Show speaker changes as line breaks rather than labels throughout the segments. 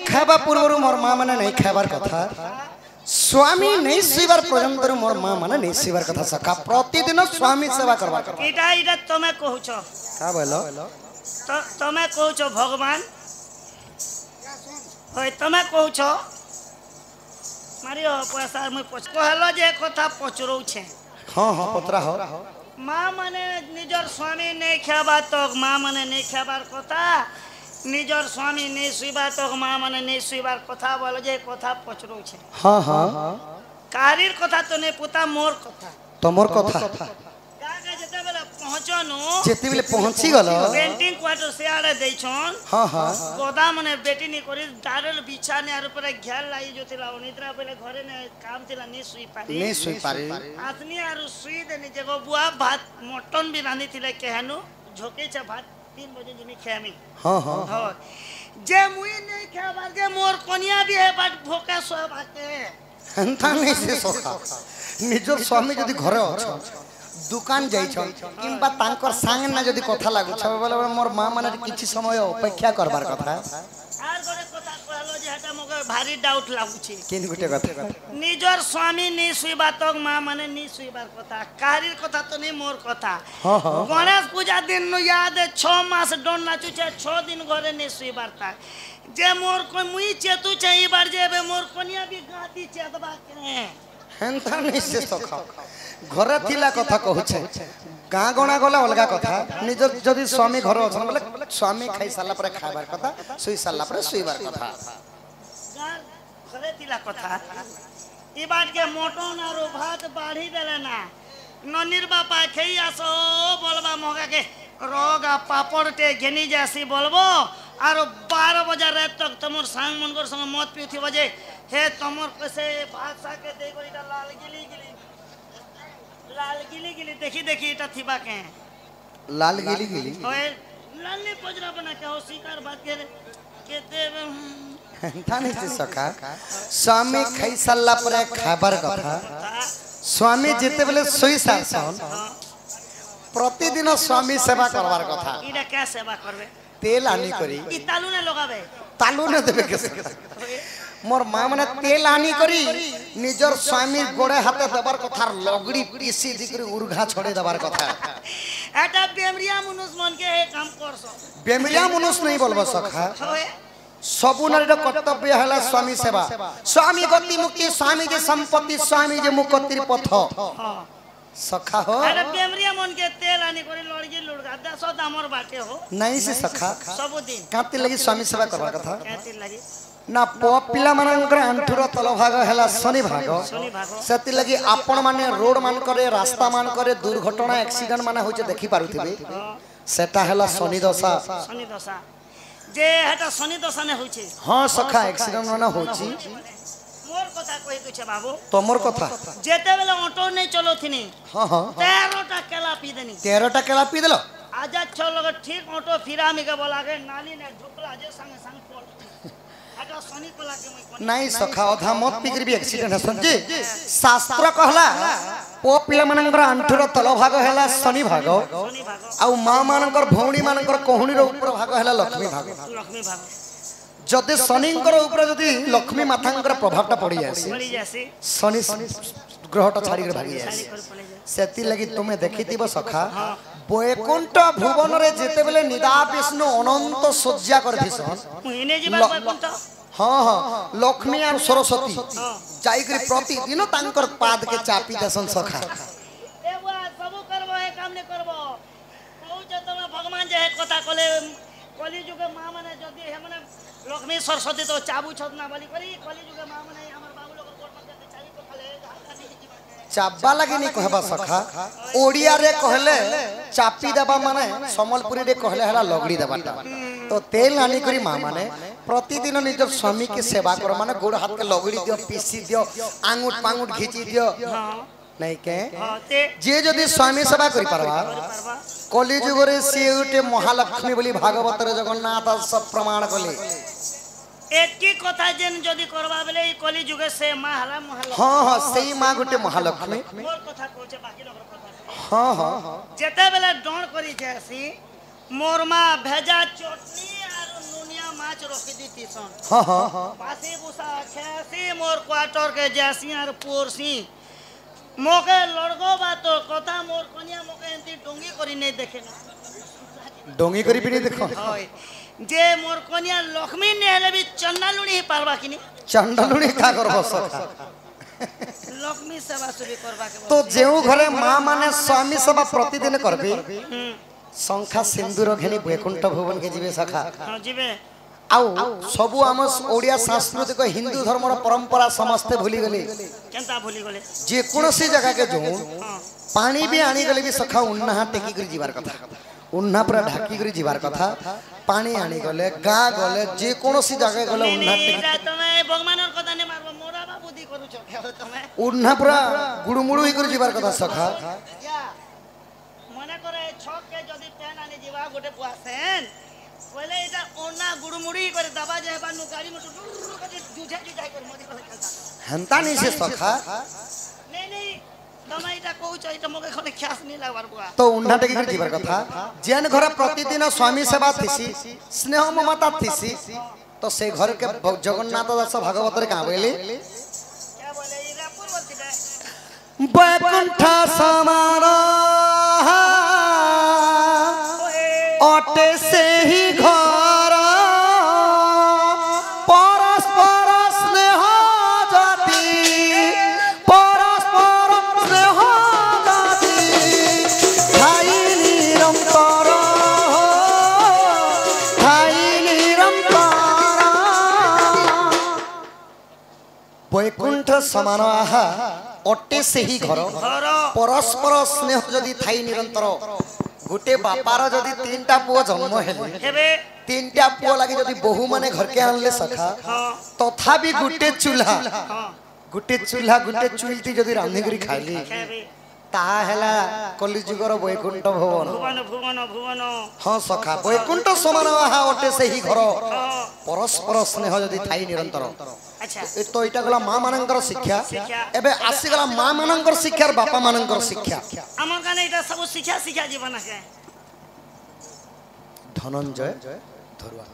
खावा पूर्व मोर माँ मैंने नहीं खाबार कथा स्वामी नहीं सुईबार पर्यंत मोर माँ मैंने नहीं सुईबार कथा सका प्रतिदिन स्वामी सेवा करवा कथा
इटा इटा तमे कहूछो
का बोलो
तो तमे कहूछो भगवान होय तमे कहूछो मारियो पैसा मुई कहलो जे कथा पचरौ छे
हाँ हाँ पतरा हो
माँ माने निजर स्वामी नहीं खाबा तो माँ माने नहीं खाबार कथा निजर स्वामी नहीं सुईबार तो माँ माने नहीं सुईबार कथा बोलो जे कथा पचरौ छे
हाँ हाँ
कारीर कथा तो नहीं पुता मोर कथा
तमोर कथा
काका जते बेला पहुंचनो
जेते बेले पहुंची गलो
पेंटिंग क्वार्टर से आड़े देछन
हाँ हाँ
गोदा मने बेटी नि करी दारल बिछाने आर ऊपर घेर लाई जो तिला निद्रा बेले घरे ने काम तिला नहीं सुई पारी आतनी आर सुई देनी जगो बुआ भात मटन भी रांधी तिले केहनु झोके छ भात 3 बजे जिमी खेमी
हाँ हाँ
हो जे मुई नहीं खाबार जे मोर कनिया भी है बाट भोका सो बाटे
हंता नहीं से सोखा निजर स्वामी जदि घरे अछ दुकान जाई छ किंबा तांकर संग ना जदि कथा लागु छ बोले मोर मां माने किछि समय अपेक्षा करबार कथा
आर गोरे कथा कहलो जे हटा मगे भारी डाउट लागु छी
किन गुटे कथा
निजर स्वामी नि सुईबा तक मां माने नि सुईबार कथा कारीर कथा तो नहीं मोर कथा
हां हां
गणेश पूजा दिन नु याद 6 मास डोन नाचु छे 6 दिन घरे नि सुईबार ता जे मोर को मुई चेतु छे ई बार जे मोर कोनिया भी गाती चेतबा के
हंता नहीं से सोखा घरे थिला कथा कहू छे गाँ गणा गला अलगा कथा निज जदि स्वामी घर अछन बोले स्वामी खाई साला पर खाबार कथा सुई साला पर सुईबार कथा
गार घरे थिला कथा ई बात के मोटन आरो भात बाढ़ी देले ना ननिर बापा खेई आसो बोलबा मोगा के रोगा पापड़ टे घेनी जासी बोलबो आरो 12 बजे रात तक तमोर सांग मनकर संग मत पिउथि बजे हे तमोर कैसे भात साके दे गरीटा लाल गिली गिली देखी देखी इटा थिबा के
लाल गिली गिली
ओए लालनी पजरा बना के हो शिकार बात के केते
थाने से सका स्वामी खाई साला पर खाबार कथा स्वामी जेते बेले सोई सासन प्रतिदिन स्वामी सेवा करबार कथा
इडा क्या सेवा करबे
तेल आनी करी
ई तालू ने लगाबे
तालू ने देबे के मोर मां माने तेल आनी करी निजर स्वामी गोड़े हाथे देबार कथा लगड़ी पीसी दिकरी उर्घा छोड़े देबार कथा
एटा बेमरिया मनुष्य मन के हे काम करसो
बेमरिया मनुष्य नहीं बोलबो सखा
होए
सबु नारीर कर्तव्य हला स्वामी सेवा स्वामी गति मुक्ति स्वामी जे संपत्ति स्वामी जे मुक्तिर पथ
हां
सखा हो
एटा बेमरिया मन के तेल आनी करी लड़गी लुड़गा 10 दामर बाटे हो
नहीं से सखा
सब दिन
काती लगी स्वामी सेवा करबार कथा
कहती लगी
ना पिला मानकर आंठुर तल भाग हैला शनि भाग सेति लगी आपण माने रोड मान करे रास्ता मान करे दुर्घटना एक्सीडेंट माने होचे देखि पारुथिबे सेटा हैला शनि दशा
जे हेटा शनि दशा ने होचे
हां सखा एक्सीडेंट माने होची
मोर कथा कहि कुछ बाबू
तोमर कथा
जेते बेले ऑटो नहीं चलो थिनी
हां हां
13 टा केला पी देनी
13 टा केला पी देलो
आजा छ लोग ठीक ऑटो फिरा में के बोला के नाली ने झुकला जे संग संग पड़ हेटा शनि कोला के मैं
नहीं सखा अधा मत पिकर भी एक्सीडेंट हसन जी शास्त्र कहला पो पिला मानकर आंठुर तल भाग हैला शनि भाग आ मां मानकर भौणी मानकर कोहुनी रो ऊपर भाग हैला लक्ष्मी भाग जदि शनिंकर ऊपर जदि लक्ष्मी मातांकर प्रभावटा पड़ी जासी शनि ग्रहटा छाड़ी के भागी जासी सेति लगी तुमे देखितिबो सखा बैकुंठ भुवन रे जेते बेले निदा विष्णु अनंत सज्जा कर दिसन
इने जीवा बैकुंठ
हां हां लक्ष्मी और सरस्वती जाई करी प्रतिदिन तांकर पाद के चापी दसन सखा
ए बुआ सब करबो है काम ने करबो पहुंचे तमे भगवान जे कथा कोले कली जुगे मां माने जदी हे माने लक्ष्मी सरस्वती तो चाबू छत ना बोली करी कली जुगे मां माने हमर बाबू लोग कोट में के चाबी को खले
चाबा लगी नहीं कहबा सखा ओडिया रे कहले चापी देबा माने समलपुरी रे कहले हला लगड़ी देबाटा तो तेल आनी करी मां माने प्रतिदिन निज स्वामी के सेवा करो माने गोड़ हाथ के लगड़ी दियो पीसी दियो आंगुट पांगुट घिची दियो नहीं के जे जदी स्वामी सेवा करी परवा कली जुग रे से उटे महालक्ष्मी बोली भागवत रे जगन्नाथ सब प्रमाण कले
एक की कथा जेन जदी करबा बेले ई कली जुगे से मां हला महालक्ष्मी
हां हां सेही मां गुटे महालक्ष्मी
मोर कथा कहचे बाकी लोग कथा
हां हां
जेते बेले डोण करी जेसी मोर मां भेजा चटनी आरो नुनिया মাছ রখি দিতিছন
हाँ हाँ
বাসি বুসা খেসি মোর কোয়ার্টার কে যাসি আর পড়সি মোকে লড়গো বাত কথা মোর কনিয়া মোকে এন্তি ডঙ্গি করি নেই দেখে না
डोंगी करी पिनी देखो
হয় যে মোর কনিয়া লক্ষ্মী নেহলে বি চন্না লুড়ি পারবা কিনি
चंडलुणी का करबो सखा
লক্ষ্মী সেবা সুবি করবা কে
तो जेउ घरे मां माने स्वामी सेवा प्रतिदिन करबी
হুম
शंखा सिंदूर घेनी वैकुंठ भुवन के जीवे सखा
হ্যাঁ জিবে
आउ सबु आम ओडिया सांस्कृतिक हिंदू धर्मर परंपरा समस्ते भूली गले
কেনতা ভুলি গলে
जे कोनोसी जगह के जो
হ্যাঁ
पानी भी आनी गले भी सखा उन्ना टेकी करी जीवार कथा उन्ना पूरा ढाकी करी जीवार कथा पानी आनी गले गाँ गले जे कोनोसी जगह गले उन्ना टेकी
এটা তুমি ভগবানের কথা নে মারবা মোরা বাবুদি করুছ কেও তুমি
उन्ना पूरा गुड़मुड़ू ही करी जीवार कथा सखा
ইয়া মনে করে ছককে যদি পেন আনি দিবা গোটে বুয়াছেন বলে এটা ওনা গুড়মুড়ি করে দাবা যাবা নু গাড়ি মতো করে জুঝা জুঝাই করে মদি করে খেলতা
हेंता नहीं से सखा
নেই নেই তুমি এটা কইছ এটা মগে খনে খ্যাস নি লাগবার বুয়া
तो उन्ना टेकी करी जीवार कथा जेन घर प्रतिदिन स्वामी सेवा थिसी स्नेह ममता थिसी तो से घर के जगन्नाथ दास भागवत रे का बोले
কে বলে ইরা পূর্বতি দে
वैकुंठ समारोह अटे से ही घर परस्पर स्नेह जाति परस्पर स्नेह जाति ठाई निरंतर वैकुंठ समारोह अटे से ही घर
ঘর
परस्पर स्नेह जदि थाई निरंतर गोटे बापार जदि तीनटा पुओ जन्म हेले
হেবে
तीनटा पुओ लागि जदि बहु माने घर के आनले सखा
হ্যাঁ
तथापि गोटे चूल्हा
হ্যাঁ
गोटे चुलती जदि रांधी करी खाइली
হেবে
ताहा हेला कलिजुगर वैकुंठ भवन
ভুবন भुवन भुवन
हाँ सखा वैकुंठ समारोह अटे से ही घर
হ্যাঁ
परस्पर स्नेह जदि थाई निरंतर
আচ্ছা
तो इटा गला माँ मानकर शिक्षा
शिक्षा।
एबे आसी गला माँ मानकर शिक्षा और बापा मानकर शिक्षा
আমার কানে এটা সব শিক্ষা শিক্ষা জীবন আছে
धनंजय धरुआ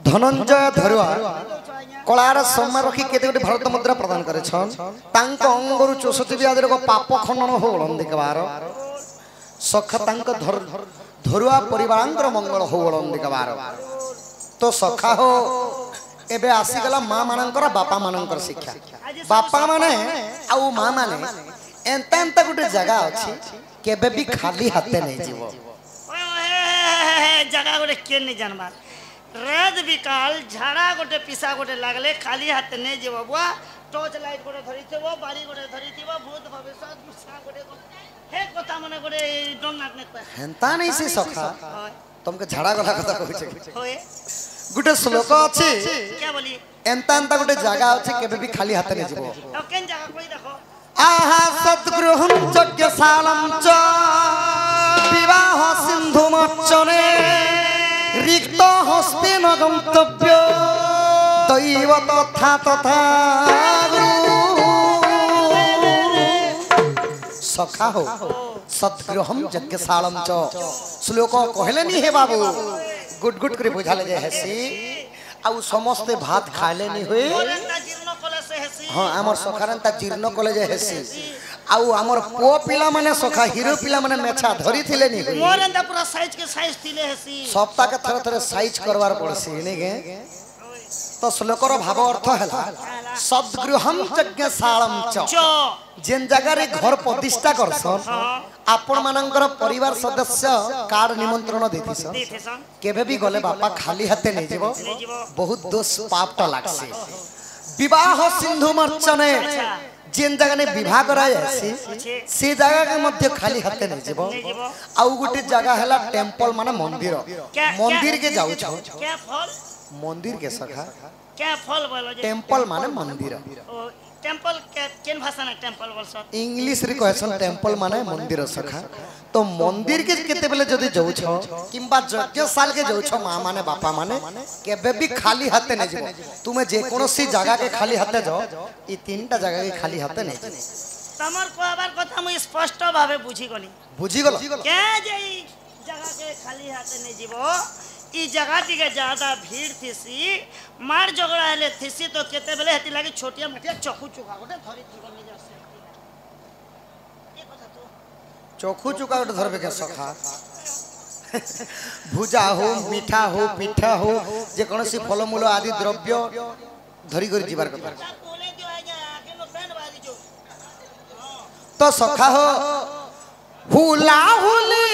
धनंजय धरुआ कलार सम्मान रखी केते गोटे भारत मुद्रा प्रदान करे छन तांक अंगरु 64 आदि को पाप खंडन हो ओलंदी के बार सख तांक धरुआ परिवारंकर मंगल हो ओलंदी के बार तो सखा हो एबे आसी गला माँ मानकर बापा मानकर शिक्षा बापा माने आउ माँ माने एंता एंता गोटे जगह अछि केबे भी खाली हाथे नहीं जीवो
জায়গা গোটে কে নি জানবা রাত বিকাল ঝাড়া গোটে পিসা গোটে লাগলে খালি হাতে নেই যাব বুয়া টর্চ লাইট গোটে ধরিথিব বাড়ি গোটে ধরিথিব ভূত ভবিষ্যৎ মুসা গোটে হে কথা মনে গোটে ডন নাট নে কয়
हेंता नहीं से सखा
হয়
तुमके झाड़ा गला कथा कहै
হয়
गुटे श्लोक अछि
কে বলি
एंता एंता गुटे जगह अछि केबे भी खाली हाथे नहीं जीवो
তো কেন জায়গা কই দেখো
आहा सद्गृहं यज्ञशालं च विवाह सिंधु मच्चने रिक्त हस्ते न गन्तव्य दैव तथा तथा सखा हो सद्गृहं यज्ञशालं च श्लोक कहले नी हे बाबू गुड गुड करे बुझाले जे हेसी आउ समस्त भात खाले नी होए
ওরেন্টা জীর্ণ কলে সে হেসি
हाँ आमर सखारंता जीर्ण कॉलेज हेसी आउ आमर पो पिला माने सखा हीरो पिला माने मेछा धरी थिले नी होई
মোরেন্টা পুরা সাইজ কে সাইজ দিলে হেসি
सप्ताह के थरे थरे साइज करवार पड़सी नहीं के तो श्लोकर भाव अर्थ हैला सद्गृहं यज्ञशालम च
চ
जेन जगह रे घर प्रतिष्ठा करसन आपण मानकर परिवार सदस्य कार्ड निमंत्रण देथिसन
দেখেছন
केबे भी गले बापा खाली हाथे नहीं जीवो
नहीं जीवो।
बहुत दोष पाप टा लागसे विवाह सिंधु मर्चने जेन जगह ने विवाह करा जायसी से जगह के मध्य खाली हाथे नहीं जीवो
नहीं जीवो।
आउ गुटे जगह हैला टेंपल माने मंदिर
क्या-
मंदिर के
क्या-
जाउ छ
কে ফল
मंदिर के सखा
কে ফল বলো যে
टेंपल माने मंदिर
ও টেম্পল কেন ভাষা না টেম্পল বলছ
इंग्लिश रे कहसन टेंपल माने मंदिर सखा तो मंदिर के केते बेले जदी जाउ छ किंबा यज्ञशाल के जाउ छ मां माने बापा माने केबे भी खाली हाथे नहीं जीवो तुमे जे कोनोसी जगह के खाली हाथे जाओ ई तीनटा जगह के खाली हाथे नहीं जीवो
তোমার কবার কথা আমি স্পষ্ট ভাবে বুঝি গলি
बुझी गलो
কে যে এই জায়গাকে খালি হাতে নিয়ে যাব ई जगह टिके ज्यादा भीड़ थीसी मार झगड़ा हेले थीसी तो केते बेले हेती लागी छोटिया मटिया चखु चुका गोटे धरी थीबो नि जासे ए कथा तो
चोखू चुका गोटे धरबे के सखा भुजा हो मीठा हो पिठा हो जे कोनोसी फलमूल आदि द्रव्य धरी कर जीवार कथा
बोले दियो आज्ञा आके नो बैंड बाजी जो
तो सखा हो हुला हुली